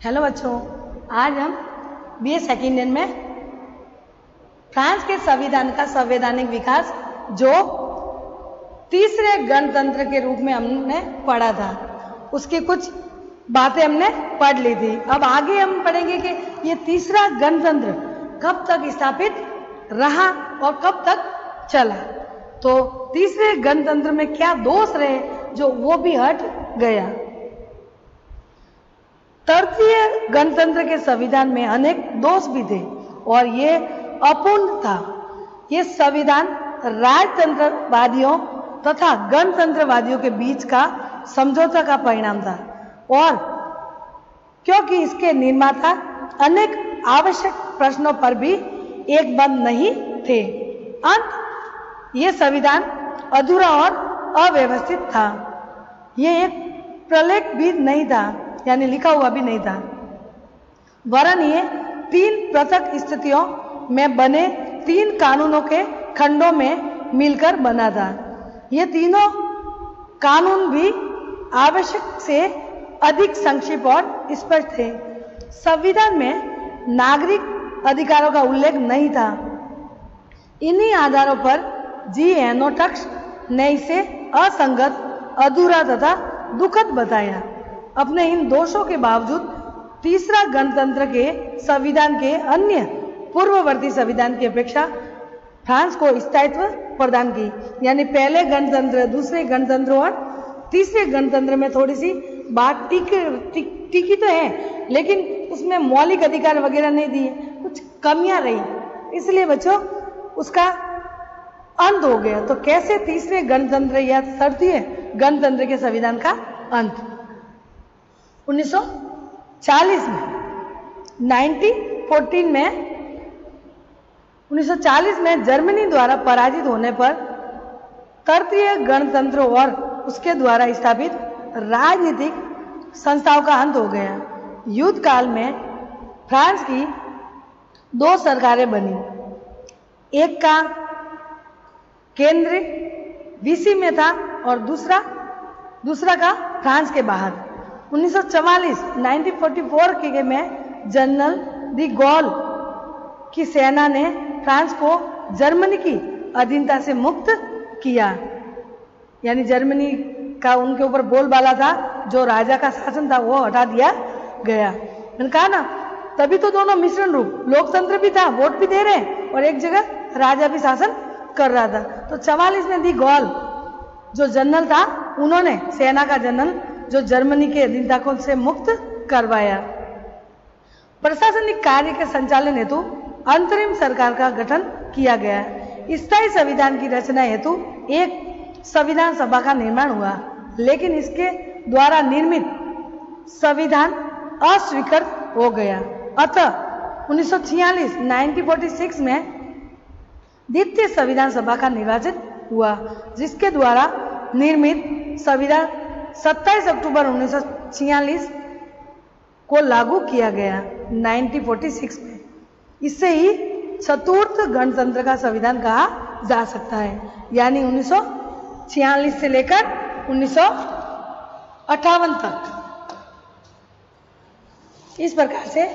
Hello बच्चों, आज हम बीए सेकेंड ईयर में फ्रांस के संविधान का संवैधानिक विकास जो तीसरे गणतंत्र के रूप में हमने पढ़ा था, उसकी कुछ बातें हमने पढ़ ली थी। अब आगे हम पढ़ेंगे कि ये तीसरा गणतंत्र कब तक स्थापित रहा और कब तक चला। तो तीसरे गणतंत्र में क्या दोष रहे जो वो भी हट गया। तृतीय गणतंत्र के संविधान में अनेक दोष भी थे और ये अपूर्ण था। ये संविधान राजतंत्रवादियों तथा गणतंत्रवादियों के बीच का समझौता का परिणाम था और क्योंकि इसके निर्माता अनेक आवश्यक प्रश्नों पर भी एक मत नहीं थे, अंत ये संविधान अधूरा और अव्यवस्थित था। ये एक प्रलेख भी नहीं था, यानी लिखा हुआ भी नहीं था, वरन ये 3 पृथक स्थितियों में बने 3 कानूनों के खंडों में मिलकर बना था। ये तीनों कानून भी आवश्यक से अधिक संक्षिप्त और स्पष्ट थे। संविधान में नागरिक अधिकारों का उल्लेख नहीं था। इन्हीं आधारों पर जी एनोटक्स ने इसे असंगत, अधूरा तथा दुखद बताया। अपने इन दोषों के बावजूद तीसरा गणतंत्र के संविधान के अन्य पूर्ववर्ती संविधान की अपेक्षा फ्रांस को स्थायित्व प्रदान की, यानी पहले गणतंत्र, दूसरे गणतंत्र और तीसरे गणतंत्र में थोड़ी सी बात टिकी तो है, लेकिन उसमें मौलिक अधिकार वगैरह नहीं दिए, कुछ कमियां रही, इसलिए बच्चों उसका अंत हो गया। तो कैसे तीसरे गणतंत्र या तृतीय गणतंत्र के संविधान का अंत 1940 में 1940 में जर्मनी द्वारा पराजित होने पर तृतीय गणतंत्र और उसके द्वारा स्थापित राजनीतिक संस्थाओं का अंत हो गया। युद्ध काल में फ्रांस की 2 सरकारें बनी, एक का केंद्र विसी में था और दूसरा का फ्रांस के बाहर। 1944 के में जनरल डी गॉल की सेना ने फ्रांस को जर्मनी की अधीनता से मुक्त किया, यानी जर्मनी का उनके ऊपर बोलबाला था, जो राजा का शासन था वो हटा दिया गया। मैंने कहा ना, तभी तो दोनों मिश्रण रूप, लोकतंत्र भी था, वोट भी दे रहे हैं और एक जगह राजा भी शासन कर रहा था। तो 44 में डी गॉल जो जनरल था, उन्होंने सेना का जनरल जो जर्मनी के अधीनता को से मुक्त करवाया। प्रशासनिक कार्य के संचालन हेतु अंतरिम सरकार का गठन किया गया। स्थायी संविधान की रचना हेतु एक संविधान सभा का निर्माण हुआ, लेकिन इसके द्वारा निर्मित संविधान अस्वीकृत हो गया। अतः 1946 में द्वितीय संविधान सभा का निर्वाचन हुआ, जिसके द्वारा निर्मित संविधान 27 अक्टूबर 1946 को लागू किया गया 1946 में। इससे ही चतुर्थ गणतंत्र का संविधान कहा जा सकता है, यानी 1946 से लेकर 1958 तक। इस प्रकार से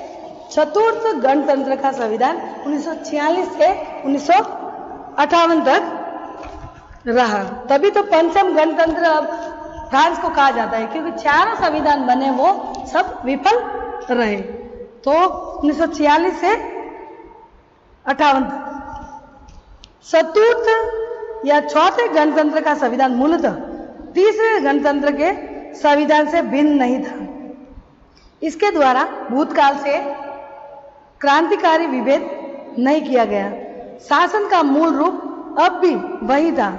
चतुर्थ गणतंत्र का संविधान 1946 से 1958 तक रहा। तभी तो पंचम गणतंत्र अब फ्रांस को कहा जाता है, क्योंकि 4 संविधान बने वो सब विफल रहे। तो 1946 से 58 तक। चतुर्थ या चौथे गणतंत्र का संविधान मूलतः तीसरे गणतंत्र के संविधान से भिन्न नहीं था। इसके द्वारा भूतकाल से क्रांतिकारी विभेद नहीं किया गया। शासन का मूल रूप अब भी वही था,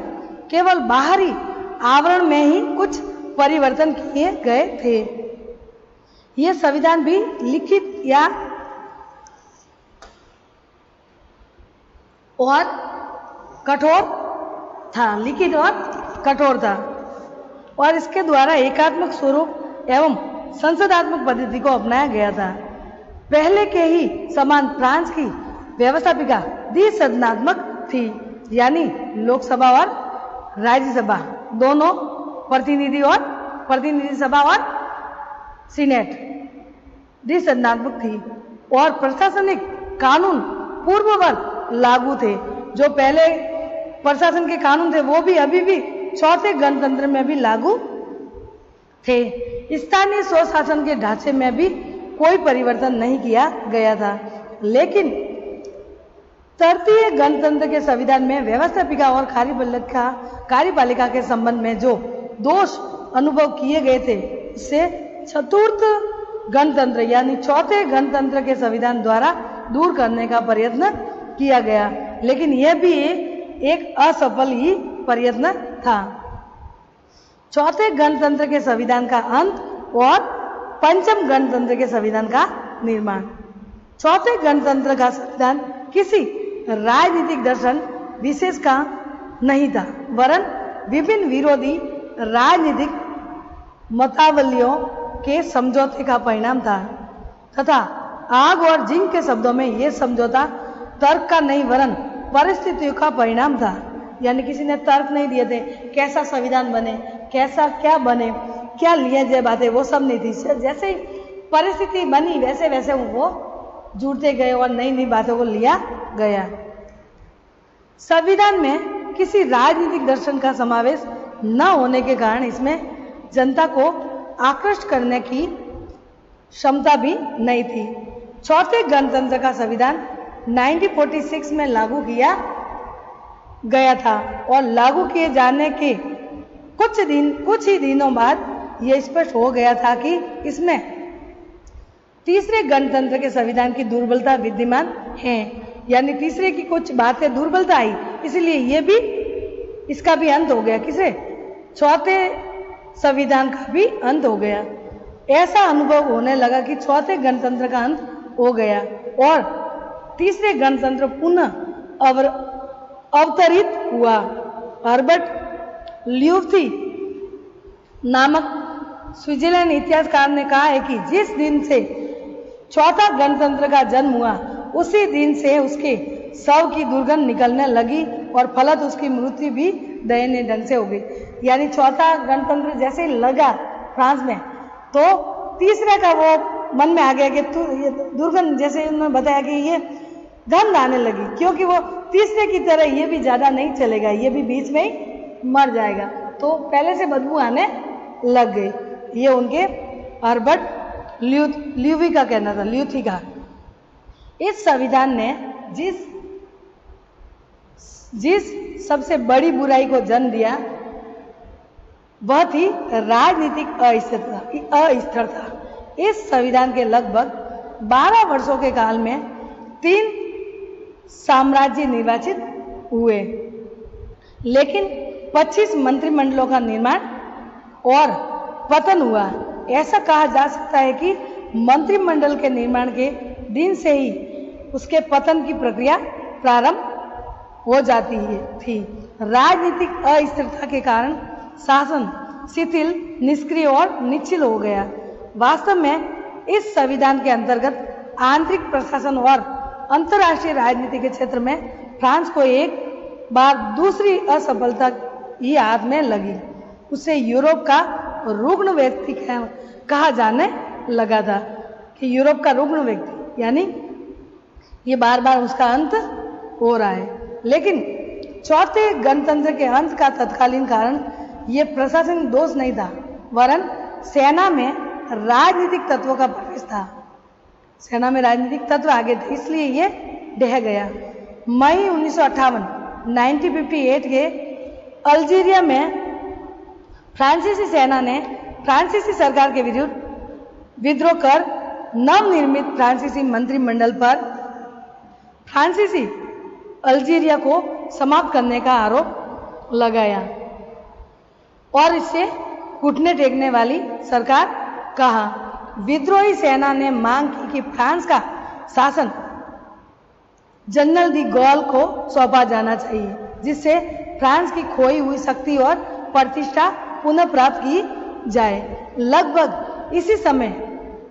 केवल बाहरी आवरण में ही कुछ परिवर्तन किए गए थे। यह संविधान भी लिखित या और कठोर था, लिखित और कठोर था, और इसके द्वारा एकात्मक स्वरूप एवं संसदात्मक पद्धति को अपनाया गया था। पहले के ही समान फ्रांस की व्यवस्थापिका द्विसदनात्मक थी, यानी लोकसभा और राज्यसभा दोनों, प्रतिनिधि सभा और सीनेट। द्विसंधात्मक थी और प्रशासनिक कानून पूर्ववत लागू थे। जो पहले प्रशासन के कानून थे वो भी अभी भी चौथे गणतंत्र में भी लागू थे। स्थानीय स्वशासन के ढांचे में भी कोई परिवर्तन नहीं किया गया था। लेकिन तृतीय गणतंत्र के संविधान में व्यवस्थापिका और कार्यपालिका के संबंध में जो दोष अनुभव किए गए थे, इससे चतुर्थ गणतंत्र यानी चौथे गणतंत्र के संविधान द्वारा दूर करने का प्रयत्न किया गया, लेकिन यह भी एक असफल ही प्रयत्न था। चौथे गणतंत्र के संविधान का अंत और पंचम गणतंत्र के संविधान का निर्माण। चौथे गणतंत्र का संविधान किसी राजनीतिक दर्शन विशेष का नहीं था, वरन विभिन्न विरोधी राजनीतिक मतावलियों के समझौते का परिणाम था तथा आग और जिंक के शब्दों में यह समझौता तर्क का नहीं वरन परिस्थितियों का परिणाम था। यानी किसी ने तर्क नहीं दिए थे कैसा संविधान बने, कैसा क्या बने, क्या लिया जाए बातें, वो सब नहीं थी। जैसे ही परिस्थिति बनी वैसे वैसे वो जुड़ते गए और नई नई बातों को लिया गया। संविधान में किसी राजनीतिक दर्शन का समावेश न होने के कारण इसमें जनता को आकृष्ट करने की क्षमता भी नहीं थी। चौथे गणतंत्र का संविधान 1946 में लागू किया गया था और लागू किए जाने के कुछ ही दिनों बाद यह स्पष्ट हो गया था कि इसमें तीसरे गणतंत्र के संविधान की दुर्बलता विद्यमान है। यानी तीसरे की कुछ बातें दुर्बलता आई, इसलिए ये भी इसका भी अंत हो गया। किसे? चौथे संविधान का भी अंत हो गया। ऐसा अनुभव होने लगा कि चौथे गणतंत्र का अंत हो गया और तीसरे गणतंत्र पुनः अवतरित हुआ। हर्बर्ट ल्यूथी नामक स्विट्जरलैंड इतिहासकार ने कहा है कि जिस दिन से चौथा गणतंत्र का जन्म हुआ उसी दिन से उसके शव की दुर्गंध निकलने लगी और फलत उसकी मृत्यु भी दयनीय ढंग से हो गई। यानी चौथा गणतंत्र जैसे लगा फ्रांस में तो तीसरे का वो मन में आ गया कि दुर्गंध, जैसे उन्होंने बताया कि ये गंध आने लगी, क्योंकि वो तीसरे की तरह ये भी ज्यादा नहीं चलेगा, ये भी बीच में ही मर जाएगा, तो पहले से बदबू आने लग गई। ये उनके हर्बर्ट ल्यूवी का कहना था, ल्यूथी का। इस संविधान ने जिस सबसे बड़ी बुराई को जन्म दिया वह थी राजनीतिक अस्थिरता। इस संविधान के लगभग 12 वर्षों के काल में 3 साम्राज्य निर्वाचित हुए, लेकिन 25 मंत्रिमंडलों का निर्माण और पतन हुआ। ऐसा कहा जा सकता है कि मंत्रिमंडल के निर्माण के दिन से ही उसके पतन की प्रक्रिया प्रारंभ हो जाती थी। राजनीतिक अस्थिरता के कारण शासन शिथिल, निष्क्रिय और निश्चल हो गया। वास्तव में इस संविधान के अंतर्गत आंतरिक प्रशासन और अंतर्राष्ट्रीय राजनीति के क्षेत्र में फ्रांस को एक बार दूसरी असफलता ही हाथ में लगी। उसे यूरोप का रुग्ण व्यक्ति कहा जाने लगा था कि यूरोप का रुग्ण व्यक्ति, यानी ये बार बार उसका अंत हो रहा है। लेकिन चौथे गणतंत्र के अंत का तत्कालीन कारण ये प्रशासनिक दोष नहीं था, वरन सेना में राजनीतिक तत्वों का प्रवेश था। सेना में राजनीतिक तत्व आगे थे, इसलिए ये ढह गया। मई 1958 के अल्जीरिया में फ्रांसीसी सेना ने फ्रांसीसी सरकार के विरुद्ध विद्रोह कर नवनिर्मित फ्रांसीसी मंत्रिमंडल पर फ्रांसीसी अल्जीरिया को समाप्त करने का आरोप लगाया और इससे घुटने टेकने वाली सरकार कहा। विद्रोही सेना ने मांग की कि फ्रांस का शासन जनरल डी गॉल को सौंपा जाना चाहिए, जिससे फ्रांस की खोई हुई शक्ति और प्रतिष्ठा पुनः प्राप्त की जाए। लगभग इसी समय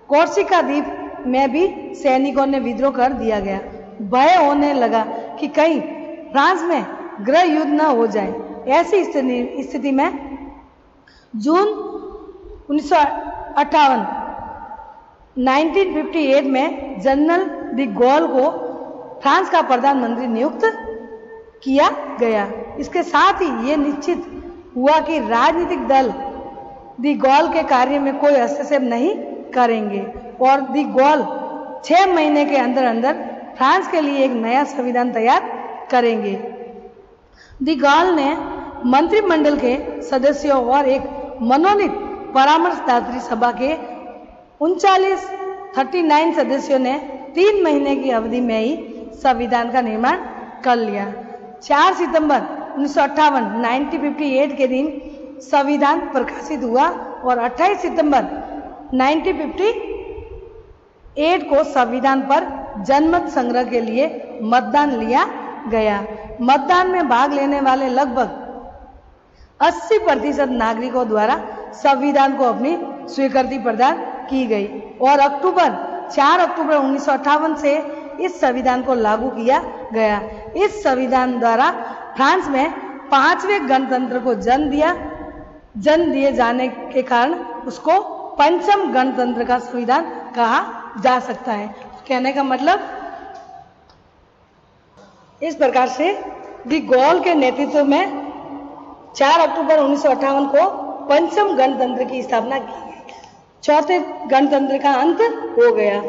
कोर्सिका द्वीप में भी सैनिकों ने विद्रोह कर दिया गया। भय होने लगा कि कहीं फ्रांस में गृह युद्ध न हो जाए। ऐसी स्थिति में जून 1958 1958 में जनरल डी गॉल को फ्रांस का प्रधानमंत्री नियुक्त किया गया। इसके साथ ही ये निश्चित हुआ कि राजनीतिक दल डी गॉल के कार्य में कोई हस्तक्षेप नहीं करेंगे और डी गॉल 6 महीने के अंदर अंदर फ्रांस के लिए एक नया संविधान तैयार करेंगे। डी गॉल ने मंत्रिमंडल के सदस्यों और एक मनोनीत परामर्शदात्री सभा के 39 सदस्यों ने 3 महीने की अवधि में ही संविधान का निर्माण कर लिया। 4 सितंबर 1958 के दिन संविधान प्रकाशित हुआ और 28 सितंबर 1958 को संविधान पर जनमत संग्रह के लिए मतदान लिया गया। मतदान में भाग लेने वाले लगभग 80% नागरिकों द्वारा संविधान को अपनी स्वीकृति प्रदान की गई और 4 अक्टूबर 1958 से इस संविधान को लागू किया गया। इस संविधान द्वारा फ्रांस में 5वें गणतंत्र को जन्म दिए जाने के कारण उसको पंचम गणतंत्र का संविधान कहा जा सकता है। कहने का मतलब इस प्रकार से डी गॉल के नेतृत्व में 4 अक्टूबर 1958 को पंचम गणतंत्र की स्थापना की गई। चौथे गणतंत्र का अंत हो गया।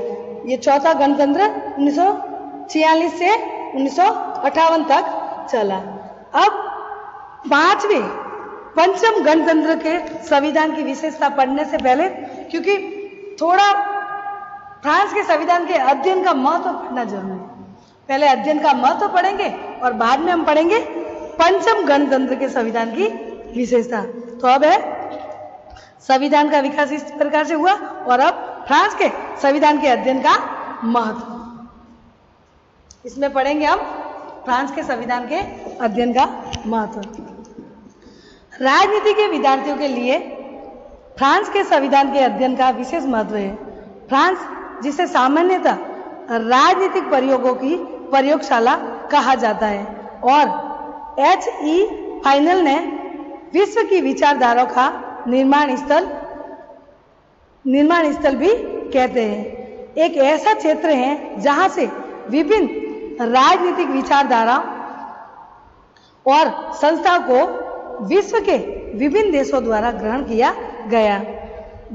ये चौथा गणतंत्र 1946 से 1958 तक चला। अब 5वें पंचम गणतंत्र के संविधान की विशेषता पढ़ने से पहले, क्योंकि थोड़ा फ्रांस के संविधान के अध्ययन का महत्व पढ़ना जरूरी है, पहले अध्ययन का महत्व पढ़ेंगे और बाद में हम पढ़ेंगे पंचम गणतंत्र के संविधान की विशेषता। तो अब है संविधान का विकास इस प्रकार से हुआ और अब फ्रांस के संविधान के अध्ययन का महत्व, इसमें पढ़ेंगे हम फ्रांस के संविधान के अध्ययन का महत्व। राजनीति के विद्यार्थियों के लिए फ्रांस के संविधान के अध्ययन का विशेष महत्व है। फ्रांस, जिसे सामान्यतः राजनीतिक प्रयोगों की प्रयोगशाला कहा जाता है, और H.E. फाइनल ने विश्व की विचारधारा का निर्माण स्थल भी कहते हैं। एक ऐसा क्षेत्र है जहां से विभिन्न राजनीतिक विचारधारा और संस्थाओं को विश्व के विभिन्न देशों द्वारा ग्रहण किया गया।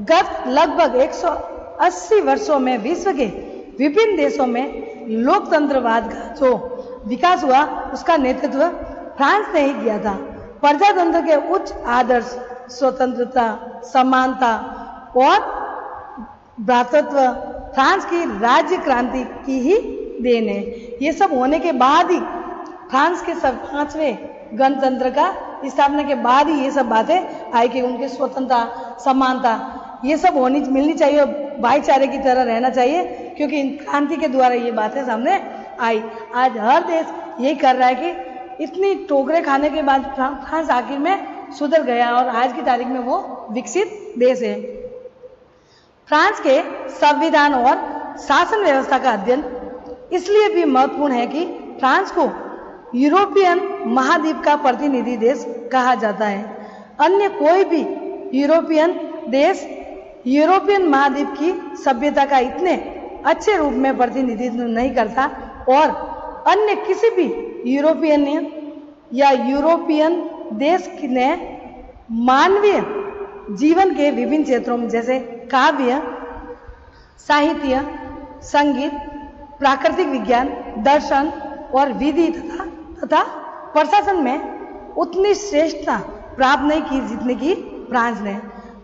गत लगभग 180 वर्षों में विश्व के विभिन्न देशों में लोकतंत्रवाद का जो विकास हुआ उसका नेतृत्व फ्रांस ने ही किया था। प्रजातंत्र के उच्च आदर्श, स्वतंत्रता, समानता और भ्रातृत्व फ्रांस की राज्य क्रांति की ही देन है। ये सब होने के बाद ही फ्रांस के 5वें गणतंत्र का स्थापना के बाद ही ये सब बातें आई कि उनके स्वतंत्रता, समानता ये सब मिलनी चाहिए और भाईचारे की तरह रहना चाहिए, क्योंकि इन क्रांति के द्वारा ये बातें सामने आई। आज हर देश यही कर रहा है कि इतनी ठोकरें खाने के बाद फ्रांस आखिर में सुधर गया और आज की तारीख में वो विकसित देश है। फ्रांस के संविधान और शासन व्यवस्था का अध्ययन इसलिए भी महत्वपूर्ण है कि फ्रांस को यूरोपियन महाद्वीप का प्रतिनिधि देश कहा जाता है। अन्य कोई भी यूरोपियन देश यूरोपियन महाद्वीप की सभ्यता का इतने अच्छे रूप में प्रतिनिधित्व नहीं करता और अन्य किसी भी यूरोपियन या यूरोपियन देश ने मानवीय जीवन के विभिन्न क्षेत्रों में जैसे काव्य, साहित्य, संगीत, प्राकृतिक विज्ञान, दर्शन और विधि तथा प्रशासन में उतनी श्रेष्ठता प्राप्त नहीं की जितनी की फ्रांस ने।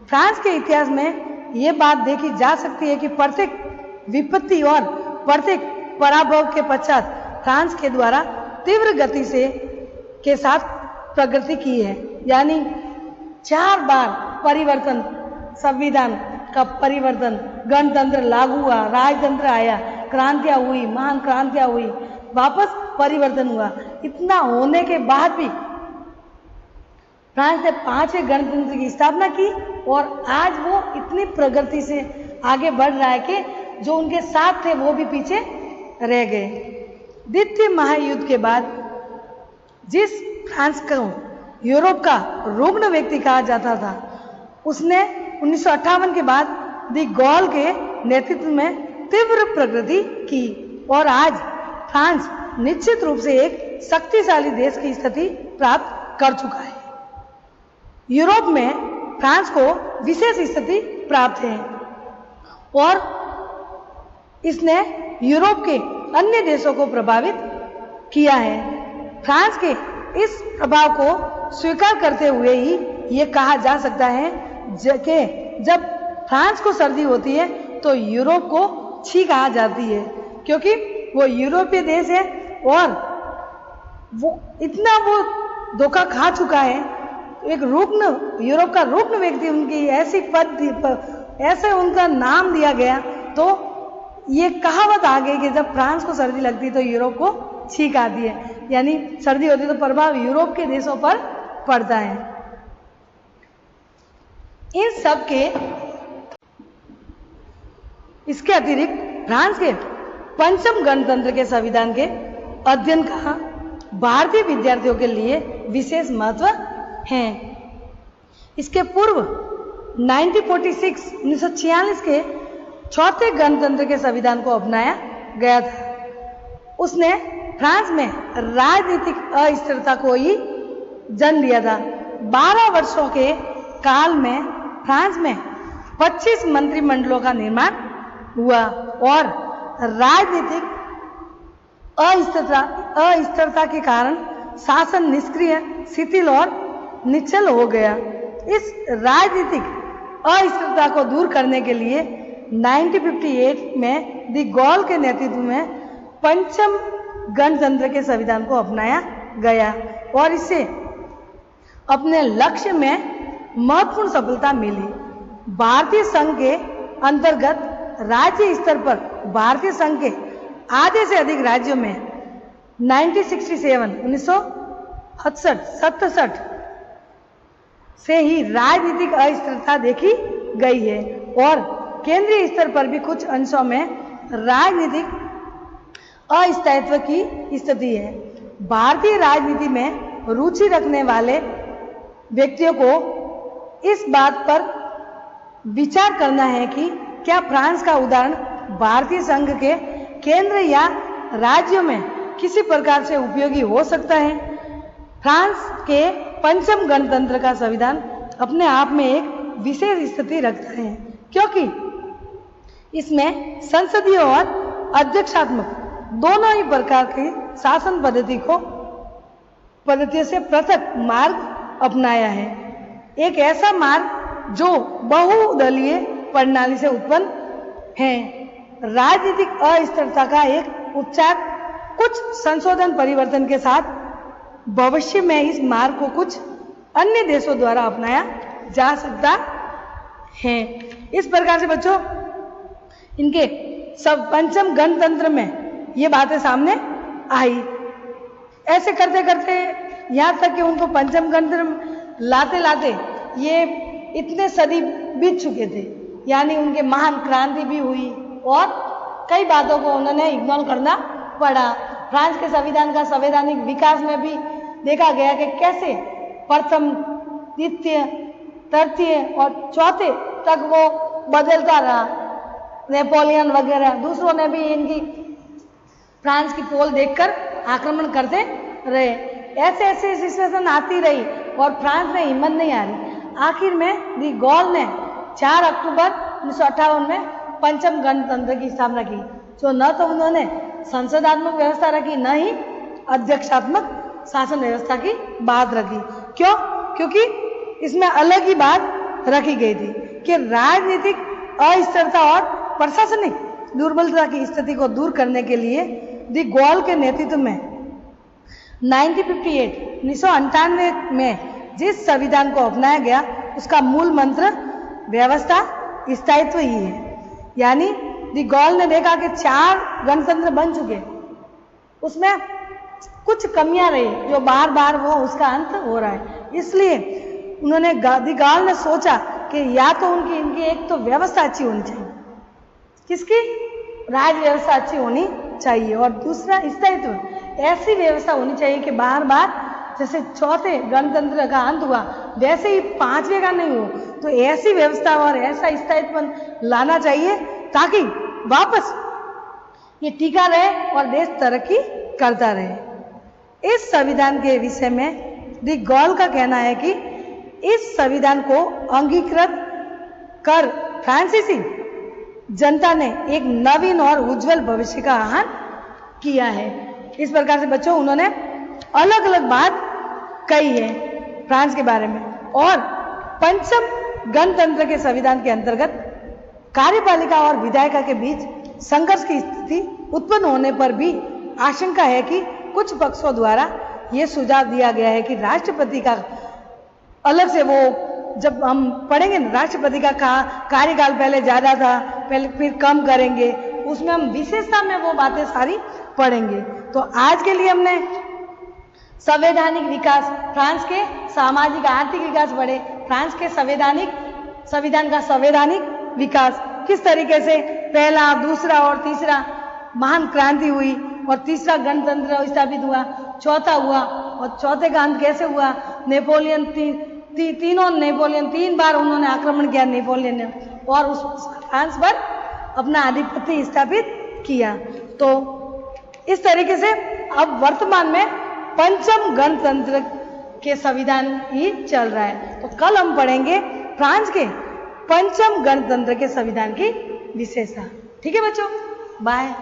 फ्रांस के इतिहास में ये बात देखी जा सकती है कि प्रत्येक विपत्ति और प्रत्येक पराभव के पश्चात फ्रांस के द्वारा तीव्र गति के साथ प्रगति की है। यानी 4 बार परिवर्तन, संविधान का परिवर्तन, गणतंत्र लागू हुआ, राजतंत्र आया, क्रांतियां हुई, महान क्रांतियां हुई, वापस परिवर्तन हुआ। इतना होने के बाद भी फ्रांस ने 5वें गणतंत्र की स्थापना की और आज वो इतनी प्रगति से आगे बढ़ रहा है कि जो उनके साथ थे वो भी पीछे रह गए। द्वितीय महायुद्ध के बाद जिस फ्रांस को यूरोप का रुग्ण व्यक्ति कहा जाता था, उसने 1958 के बाद डी गॉल के नेतृत्व में तीव्र प्रगति की और आज फ्रांस निश्चित रूप से एक शक्तिशाली देश की स्थिति प्राप्त कर चुका है। यूरोप में फ्रांस को विशेष स्थिति प्राप्त है और इसने यूरोप के अन्य देशों को प्रभावित किया है। फ्रांस के इस प्रभाव को स्वीकार करते हुए ही ये कहा जा सकता है कि जब फ्रांस को सर्दी होती है तो यूरोप को छींक आ जाती है, क्योंकि वो यूरोपीय देश है और वो इतना वो धोखा खा चुका है। एक रुग्ण, यूरोप का रुग्ण व्यक्ति, उनकी ऐसी ऐसे उनका नाम दिया गया, तो ये कहावत आ गई कि जब फ्रांस को सर्दी लगती है तो यूरोप को छींक आती है, यानी सर्दी होती है तो प्रभाव यूरोप के देशों पर पड़ता है। इन सब के इसके अतिरिक्त फ्रांस के पंचम गणतंत्र के संविधान के अध्ययन का भारतीय विद्यार्थियों के लिए विशेष महत्व है। इसके पूर्व 1946 के चौथे गणतंत्र के संविधान को अपनाया गया था। उसने फ्रांस में राजनीतिक अस्थिरता को ही जन्म दिया था। 12 वर्षों के काल में फ्रांस में 25 मंत्रिमंडलों का निर्माण हुआ और राजनीतिक अस्थिरता के कारण शासन निष्क्रिय, शिथिल और निश्चल हो गया। इस राजनीतिक अस्थिरता को दूर करने के लिए 1958 में डी गॉल के नेतृत्व में पंचम गणतंत्र के संविधान को अपनाया गया और इससे अपने लक्ष्य में महत्वपूर्ण सफलता मिली। भारतीय संघ के अंतर्गत राज्य स्तर पर भारतीय संघ के आधे से अधिक राज्यों में 1967 से ही राजनीतिक अस्थिरता देखी गई है और केंद्रीय स्तर पर भी कुछ अंशों में राजनीतिक अस्थायित्व की स्थिति है। भारतीय राजनीति में रुचि रखने वाले व्यक्तियों को इस बात पर विचार करना है कि क्या फ्रांस का उदाहरण भारतीय संघ के केंद्र या राज्यों में किसी प्रकार से उपयोगी हो सकता है। फ्रांस के पंचम गणतंत्र का संविधान अपने आप में एक विशेष स्थिति रखता है, क्योंकि इसमें संसदीय और अध्यक्षात्मक दोनों ही प्रकार की शासन पद्धतियों से पृथक मार्ग अपनाया है। एक ऐसा मार्ग जो बहुदलीय प्रणाली से उत्पन्न है। राजनीतिक अस्थिरता का एक उपचार कुछ संशोधन परिवर्तन के साथ भविष्य में इस मार्ग को कुछ अन्य देशों द्वारा अपनाया जा सकता है। इस प्रकार से बच्चों इनके सब पंचम गणतंत्र में ये बातें सामने आई। ऐसे करते करते यहाँ तक कि उनको पंचम गणतंत्र लाते लाते ये इतने सदी बीत चुके थे, यानी उनके महान क्रांति भी हुई और कई बातों को उन्होंने इग्नोर करना पड़ा। फ्रांस के संविधान का संवैधानिक विकास में भी देखा गया कि कैसे प्रथम, द्वितीय, तृतीय और चौथे तक वो बदलता रहा। नेपोलियन वगैरह दूसरों ने भी इनकी फ्रांस की पोल देखकर आक्रमण करते रहे। ऐसे ऐसे सिचुएशन आती रही और फ्रांस में हिम्मत नहीं आ रही। आखिर में डी गॉल ने 4 अक्टूबर 1958 में पंचम गणतंत्र की स्थापना की, जो न तो उन्होंने संसदात्मक व्यवस्था रखी, न ही अध्यक्षात्मक शासन व्यवस्था की बात रखी। क्यों? क्योंकि इसमें अलग ही बात रखी गई थी कि राजनीतिक अस्थिरता और प्रशासनिक दुर्बलता की स्थिति को दूर करने के लिए डी गॉल के नेतृत्व में 1998 में जिस संविधान को अपनाया गया उसका मूल मंत्र व्यवस्था स्थायित्व ही है। यानी डी गॉल ने देखा कि 4 गणतंत्र बन चुके, उसमें कुछ कमियां रही जो बार बार वो उसका अंत हो रहा है। इसलिए उन्होंने डी गॉल ने सोचा कि या तो इनकी एक तो व्यवस्था अच्छी होनी चाहिए, किसकी? राज व्यवस्था अच्छी होनी चाहिए, और दूसरा स्थायित्व, ऐसी व्यवस्था होनी चाहिए कि बार बार जैसे चौथे गणतंत्र का अंत हुआ वैसे ही 5वें का नहीं हो। तो ऐसी व्यवस्था और ऐसा स्थायित्व लाना चाहिए ताकि वापस ये टिका रहे और देश तरक्की करता रहे। इस संविधान के विषय में डी गॉल का कहना है कि इस संविधान को अंगीकृत कर फ्रांसीसी जनता ने एक नवीन और उज्जवल भविष्य का आह्वान किया है। इस प्रकार से बच्चों उन्होंने अलग अलग बात कही है फ्रांस के बारे में। और पंचम गणतंत्र के संविधान के अंतर्गत कार्यपालिका और विधायिका के बीच संघर्ष की स्थिति उत्पन्न होने पर भी आशंका है कि कुछ पक्षों द्वारा यह सुझाव दिया गया है कि राष्ट्रपति का अलग से, वो जब हम पढ़ेंगे ना, राष्ट्रपति का कार्यकाल पहले ज्यादा था, पहले फिर कम करेंगे, उसमें हम विशेषता में वो बातें सारी पढ़ेंगे। तो आज के लिए हमने संवैधानिक विकास, फ्रांस के सामाजिक आर्थिक विकास पढ़े, फ्रांस के संविधान का संवैधानिक विकास किस तरीके से पहला, दूसरा और तीसरा महान क्रांति हुई और तीसरा गणतंत्र स्थापित हुआ, चौथा हुआ और चौथे का अंत कैसे हुआ। नेपोलियन नेपोलियन 3 बार उन्होंने आक्रमण किया नेपोलियन ने और उस फ्रांस पर अपना आधिपत्य स्थापित किया। तो इस तरीके से अब वर्तमान में पंचम गणतंत्र के संविधान ही चल रहा है। तो कल हम पढ़ेंगे फ्रांस के पंचम गणतंत्र के संविधान की विशेषता। ठीक है बच्चों, बाय।